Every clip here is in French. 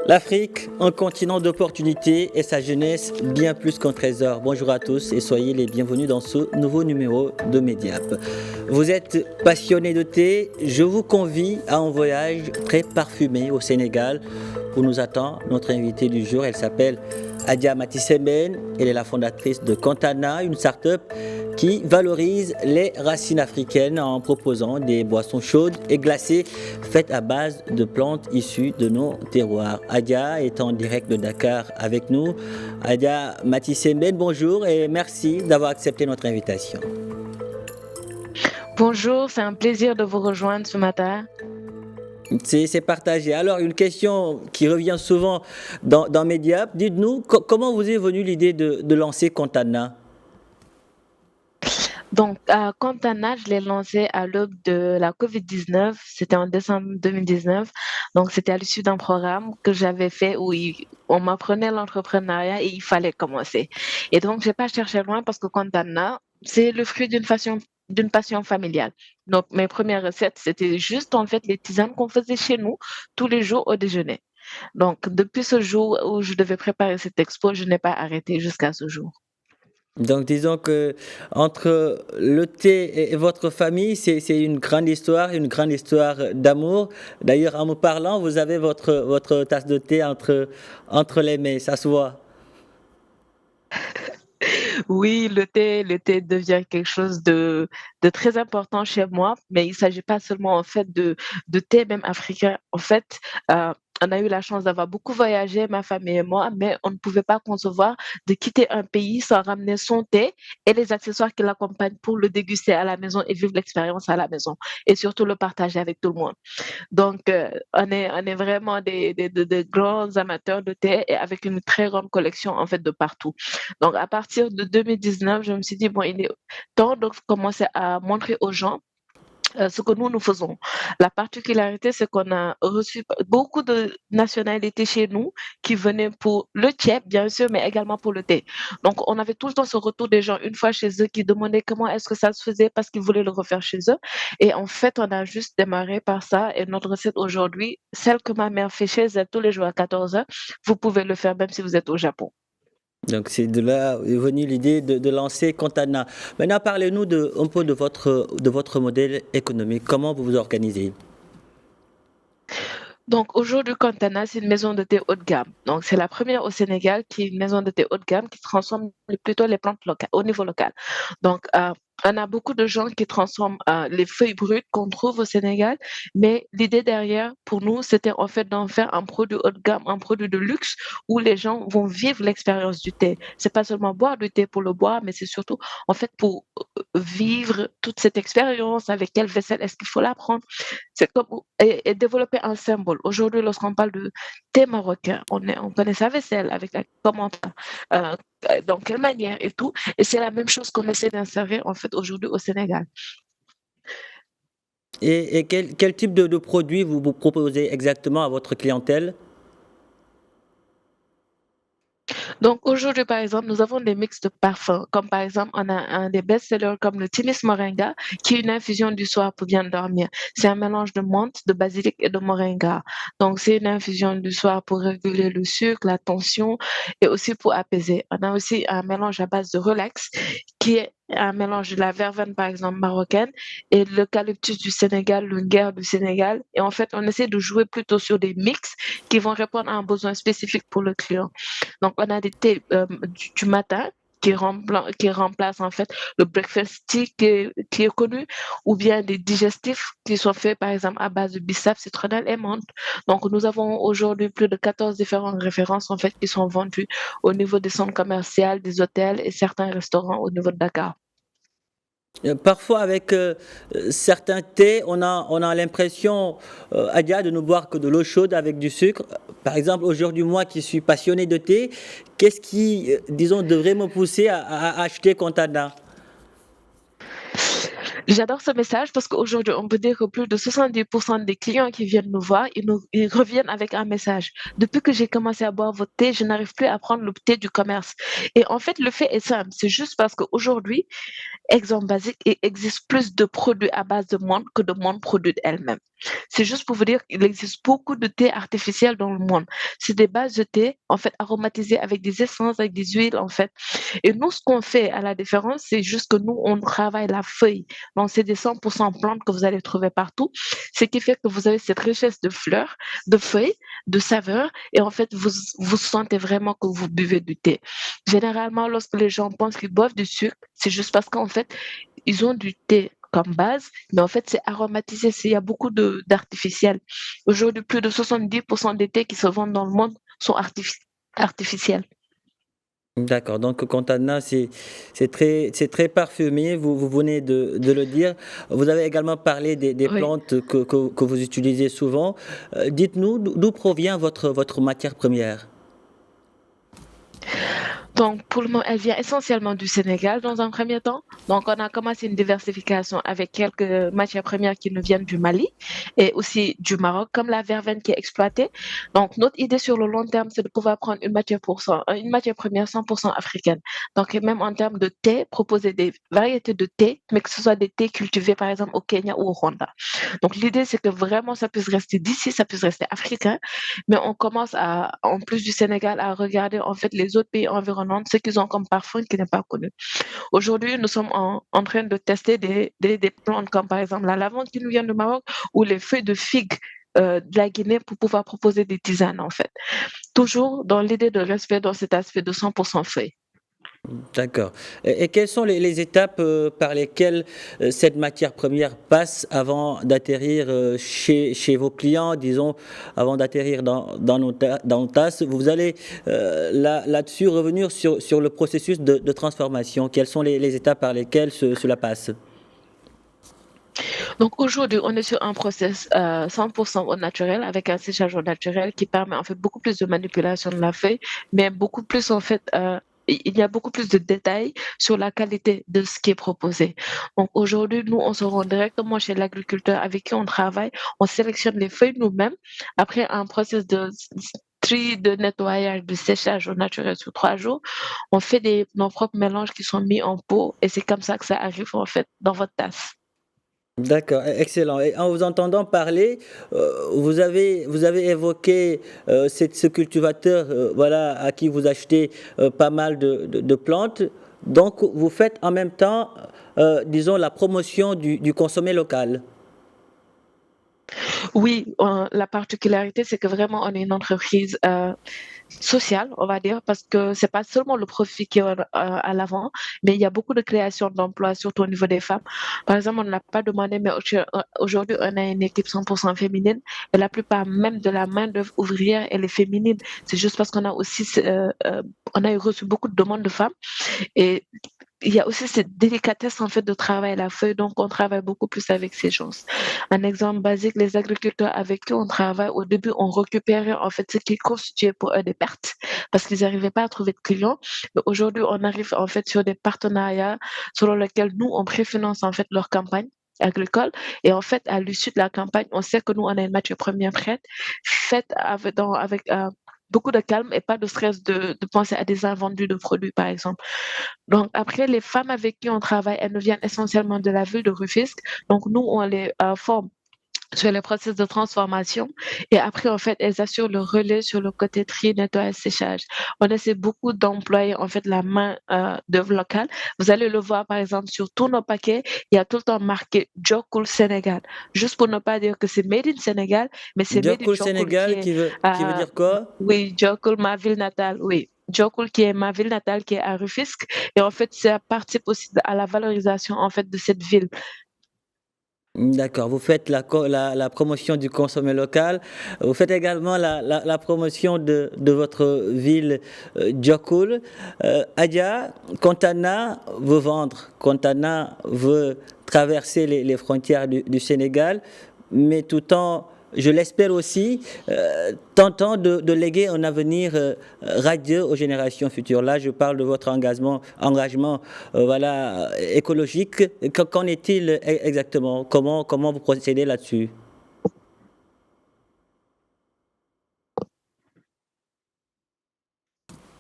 L'Afrique, un continent d'opportunités et sa jeunesse bien plus qu'un trésor. Bonjour à tous et soyez les bienvenus dans ce nouveau numéro de Mediap. Vous êtes passionné de thé, je vous convie à un voyage très parfumé au Sénégal où nous attend notre invitée du jour. Elle s'appelle Adja Matissemben. Elle est la fondatrice de Contana, une start-up qui valorise les racines africaines en proposant des boissons chaudes et glacées faites à base de plantes issues de nos terroirs. Adja est en direct de Dakar avec nous. Adja Matissemben, bonjour et merci d'avoir accepté notre invitation. Bonjour, c'est un plaisir de vous rejoindre ce matin. C'est partagé. Alors, une question qui revient souvent dans Mediap. Dites-nous, comment vous est venue l'idée de lancer Contana? Donc, Contana, je l'ai lancé à l'aube de la COVID-19. C'était en décembre 2019. Donc, c'était à l'issue d'un programme que j'avais fait où on m'apprenait l'entrepreneuriat et il fallait commencer. Et donc, j'ai pas cherché loin parce que Contana, c'est le fruit d'une passion familiale. Donc, mes premières recettes, c'était juste en fait les tisanes qu'on faisait chez nous tous les jours au déjeuner. Donc, depuis ce jour où je devais préparer cette expo, je n'ai pas arrêté jusqu'à ce jour. Donc, disons que entre le thé et votre famille, c'est une grande histoire d'amour. D'ailleurs, en me parlant, vous avez votre tasse de thé entre les mains, ça se voit. Oui, le thé devient quelque chose de très important chez moi, mais il s'agit pas seulement en fait de thé même africain. En fait, on a eu la chance d'avoir beaucoup voyagé, ma famille et moi, mais on ne pouvait pas concevoir de quitter un pays sans ramener son thé et les accessoires qui l'accompagnent pour le déguster à la maison et vivre l'expérience à la maison et surtout le partager avec tout le monde. Donc, on est vraiment des grands amateurs de thé et avec une très grande collection en fait de partout. Donc, à partir de 2019, je me suis dit, bon, il est temps de commencer à montrer aux gens ce que nous faisons. La particularité, c'est qu'on a reçu beaucoup de nationalités chez nous qui venaient pour le thiep, bien sûr, mais également pour le thé. Donc, on avait tout le temps ce retour des gens, une fois chez eux, qui demandaient comment est-ce que ça se faisait parce qu'ils voulaient le refaire chez eux. Et en fait, on a juste démarré par ça. Et notre recette aujourd'hui, celle que ma mère fait chez elle tous les jours à 14h, vous pouvez le faire même si vous êtes au Japon. Donc, c'est de là est venue l'idée de lancer Contana. Maintenant, parlez-nous un peu de votre modèle économique. Comment vous vous organisez? Donc aujourd'hui, Contana, c'est une maison de thé haut de gamme. Donc c'est la première au Sénégal qui est une maison de thé haut de gamme qui transforme plutôt les plantes locales, au niveau local. Donc on a beaucoup de gens qui transforment les feuilles brutes qu'on trouve au Sénégal, mais l'idée derrière, pour nous, c'était en fait d'en faire un produit haut de gamme, un produit de luxe où les gens vont vivre l'expérience du thé. C'est pas seulement boire du thé pour le boire, mais c'est surtout en fait pour vivre toute cette expérience, avec quelle vaisselle est-ce qu'il faut la prendre. C'est comme et développer un symbole. Aujourd'hui, lorsqu'on parle de thé marocain, on connaît sa vaisselle avec la comment, heu, dans quelle manière et tout, et c'est la même chose qu'on essaie d'insérer en fait aujourd'hui au Sénégal. Et quel type de produits vous proposez exactement à votre clientèle? Donc aujourd'hui, par exemple, nous avons des mix de parfums, comme par exemple, on a un des best-sellers comme le Timis Moringa, qui est une infusion du soir pour bien dormir. C'est un mélange de menthe, de basilic et de moringa. Donc c'est une infusion du soir pour réguler le sucre, la tension et aussi pour apaiser. On a aussi un mélange à base de relax, qui est un mélange de la verveine, par exemple, marocaine et de l'eucalyptus du Sénégal, le nguer du Sénégal. Et en fait, on essaie de jouer plutôt sur des mix qui vont répondre à un besoin spécifique pour le client. Donc, on a des thés du matin qui remplacent en fait le breakfast tea qui est connu, ou bien des digestifs qui sont faits par exemple à base de bissap, citronnelle et menthe. Donc, nous avons aujourd'hui plus de 14 différentes références en fait qui sont vendues au niveau des centres commerciaux, des hôtels et certains restaurants au niveau de Dakar. Parfois, avec certains thés, on a l'impression, Adia, de ne boire que de l'eau chaude avec du sucre. Par exemple, aujourd'hui, moi qui suis passionné de thé, qu'est-ce qui, disons, devrait me pousser à acheter Contana? J'adore ce message parce qu'aujourd'hui, on peut dire que plus de 70% des clients qui viennent nous voir, ils reviennent avec un message. Depuis que j'ai commencé à boire votre thé, je n'arrive plus à prendre le thé du commerce. Et en fait, le fait est simple. C'est juste parce qu'aujourd'hui, exemple basique, il existe plus de produits à base de menthe que de menthe produite elle-même. C'est juste pour vous dire qu'il existe beaucoup de thé artificiels dans le monde. C'est des bases de thé, en fait, aromatisées avec des essences, avec des huiles, en fait. Et nous, ce qu'on fait à la différence, c'est juste que nous, on travaille la feuille. Donc, c'est des 100% plantes que vous allez trouver partout, ce qui fait que vous avez cette richesse de fleurs, de feuilles, de saveurs, et en fait, vous sentez vraiment que vous buvez du thé. Généralement, lorsque les gens pensent qu'ils boivent du sucre, c'est juste parce qu'en fait, ils ont du thé comme base, mais en fait, c'est aromatisé. Il y a beaucoup d'artificiels. Aujourd'hui, plus de 70% des thés qui se vendent dans le monde sont artificiels. D'accord, donc Contana, c'est très parfumé, vous venez de le dire. Vous avez également parlé des Oui. plantes que vous utilisez souvent. Dites-nous d'où provient votre matière première. Donc, pour le moment, elle vient essentiellement du Sénégal dans un premier temps. Donc, on a commencé une diversification avec quelques matières premières qui nous viennent du Mali et aussi du Maroc, comme la verveine qui est exploitée. Donc, notre idée sur le long terme, c'est de pouvoir prendre une matière première 100% africaine. Donc, et même en termes de thé, proposer des variétés de thé, mais que ce soit des thés cultivés, par exemple, au Kenya ou au Rwanda. Donc, l'idée, c'est que vraiment, ça puisse rester d'ici, ça puisse rester africain, mais on commence à, en plus du Sénégal, à regarder en fait les autres pays environnants, ce qu'ils ont comme parfum qui n'est pas connu. Aujourd'hui, nous sommes en train de tester des plantes comme par exemple la lavande qui nous vient du Maroc ou les feuilles de figue de la Guinée pour pouvoir proposer des tisanes en fait. Toujours dans l'idée de respect dans cet aspect de 100% feuilles. D'accord. Et quelles sont les étapes par lesquelles cette matière première passe avant d'atterrir chez vos clients, disons, avant d'atterrir dans nos tasses? Vous allez là-dessus revenir sur le processus de transformation. Quelles sont les étapes par lesquelles cela passe? Donc aujourd'hui, on est sur un process 100% au naturel avec un séchage au naturel qui permet en fait beaucoup plus de manipulation de la feuille, mais beaucoup plus en fait il y a beaucoup plus de détails sur la qualité de ce qui est proposé. Donc aujourd'hui, nous, on se rend directement chez l'agriculteur avec qui on travaille, on sélectionne les feuilles nous-mêmes après un process de tri, de nettoyage, de séchage au naturel sur 3 jours. On fait nos propres mélanges qui sont mis en pot et c'est comme ça que ça arrive en fait dans votre tasse. D'accord, excellent. Et en vous entendant parler, vous avez évoqué ce cultivateur, voilà, à qui vous achetez pas mal de plantes. Donc, vous faites en même temps, disons, la promotion du consommé local. Oui, la particularité, c'est que vraiment, on est une entreprise sociale, on va dire, parce que c'est pas seulement le profit qui est à l'avant, mais il y a beaucoup de création d'emplois, surtout au niveau des femmes. Par exemple, on ne l'a pas demandé, mais aujourd'hui, on a une équipe 100% féminine et la plupart même de la main-d'œuvre ouvrière, elle est féminine. C'est juste parce qu'on a aussi, on a eu reçu beaucoup de demandes de femmes et il y a aussi cette délicatesse en fait de travail à la feuille, donc on travaille beaucoup plus avec ces gens. Un exemple basique, les agriculteurs avec qui on travaille, au début, on récupérait en fait ce qui constituait pour eux des pertes parce qu'ils n'arrivaient pas à trouver de clients. Mais aujourd'hui, on arrive en fait sur des partenariats selon lesquels nous, on préfinance en fait leur campagne agricole et en fait à l'issue de la campagne on sait que nous on a une matière première prête faite avec beaucoup de calme et pas de stress de penser à des invendus de produits par exemple. Donc après, les femmes avec qui on travaille, elles nous viennent essentiellement de la ville de Rufisque. Donc nous, on les forme sur le processus de transformation et après, en fait, elles assurent le relais sur le côté tri, nettoyage, séchage. On essaie beaucoup d'employer, en fait, la main d'œuvre locale. Vous allez le voir, par exemple, sur tous nos paquets, il y a tout le temps marqué Jokul Sénégal. Juste pour ne pas dire que c'est made in Sénégal, mais c'est made in Djokul Jokul qui Sénégal, est, qui veut dire quoi? oui, Jokul, ma ville natale, oui. Jokul qui est ma ville natale, qui est à Rufisque. Et en fait, ça participe aussi à la valorisation, en fait, de cette ville. D'accord, vous faites la promotion du consommé local. Vous faites également la promotion de votre ville, Diokoul. Adja, Kontana veut vendre. Kontana veut traverser les frontières du Sénégal, mais tout en, je l'espère aussi, tentant de léguer un avenir radieux aux générations futures. Là, je parle de votre engagement voilà, écologique. Qu'en est-il exactement? Comment vous procédez là-dessus?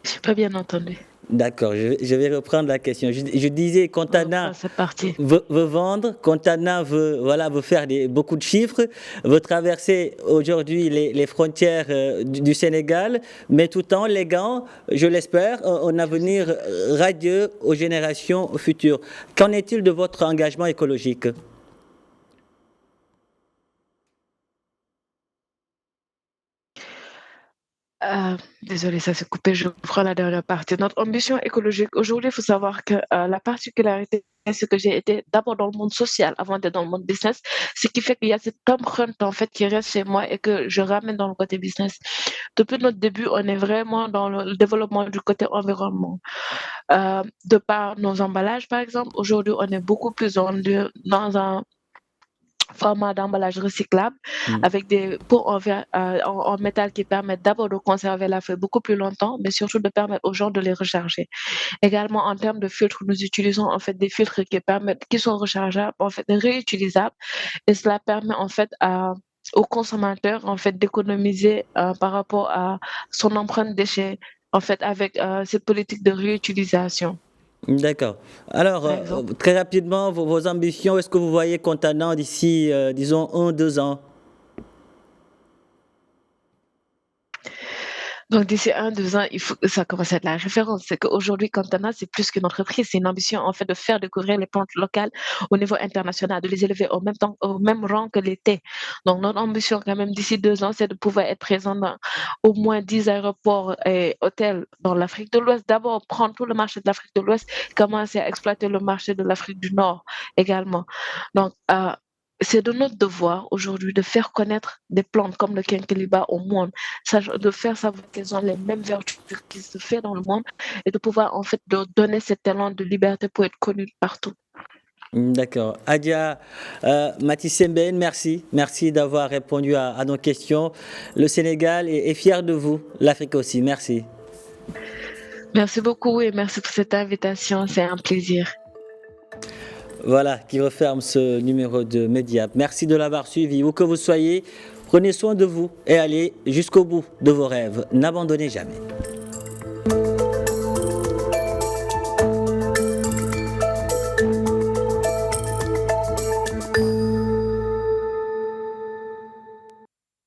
Je n'ai pas bien entendu. D'accord, je vais reprendre la question. Je disais, Contana C'est parti. veut vendre, Contana veut, voilà, veut faire beaucoup de chiffres, veut traverser aujourd'hui les frontières du Sénégal, mais tout en léguant, je l'espère, un avenir radieux aux générations futures. Qu'en est-il de votre engagement écologique? Désolée, ça s'est coupé, je prends la dernière partie. Notre ambition écologique, aujourd'hui, il faut savoir que la particularité, c'est que j'ai été d'abord dans le monde social avant d'être dans le monde business, ce qui fait qu'il y a cette empreinte en fait qui reste chez moi et que je ramène dans le côté business. Depuis notre début, on est vraiment dans le développement du côté environnement. De par nos emballages, par exemple, aujourd'hui, on est beaucoup plus dans un format d'emballage recyclable Hmm. avec des pots en métal qui permettent d'abord de conserver la feuille beaucoup plus longtemps, mais surtout de permettre aux gens de les recharger. Également, en termes de filtres, nous utilisons en fait des filtres qui sont rechargeables, en fait réutilisables, et cela permet en fait au consommateur en fait d'économiser par rapport à son empreinte déchet, en fait avec cette politique de réutilisation, D'accord. Alors, par exemple. très rapidement, vos ambitions, est-ce que vous voyez Contana d'ici, disons, 1, 2 ans? Donc d'ici 1, 2 ans, il faut que ça commence à être la référence. C'est qu'aujourd'hui, Cantana, c'est plus qu'une entreprise, c'est une ambition en fait de faire découvrir les plantes locales au niveau international, de les élever au même rang que les thés. Donc notre ambition quand même d'ici 2 ans, c'est de pouvoir être présent dans au moins 10 aéroports et hôtels dans l'Afrique de l'Ouest. D'abord, prendre tout le marché de l'Afrique de l'Ouest, commencer à exploiter le marché de l'Afrique du Nord également. Donc, c'est de notre devoir aujourd'hui de faire connaître des plantes comme le quinqueliba au monde, de faire savoir qu'elles ont les mêmes vertus qui se fait dans le monde et de pouvoir en fait leur donner cet talent de liberté pour être connu partout. D'accord. Adia Matissemben, merci. Merci d'avoir répondu à nos questions. Le Sénégal est fier de vous, l'Afrique aussi. Merci. Merci beaucoup et merci pour cette invitation, c'est un plaisir. Voilà qui referme ce numéro de Mediap. Merci de l'avoir suivi. Où que vous soyez, prenez soin de vous et allez jusqu'au bout de vos rêves. N'abandonnez jamais.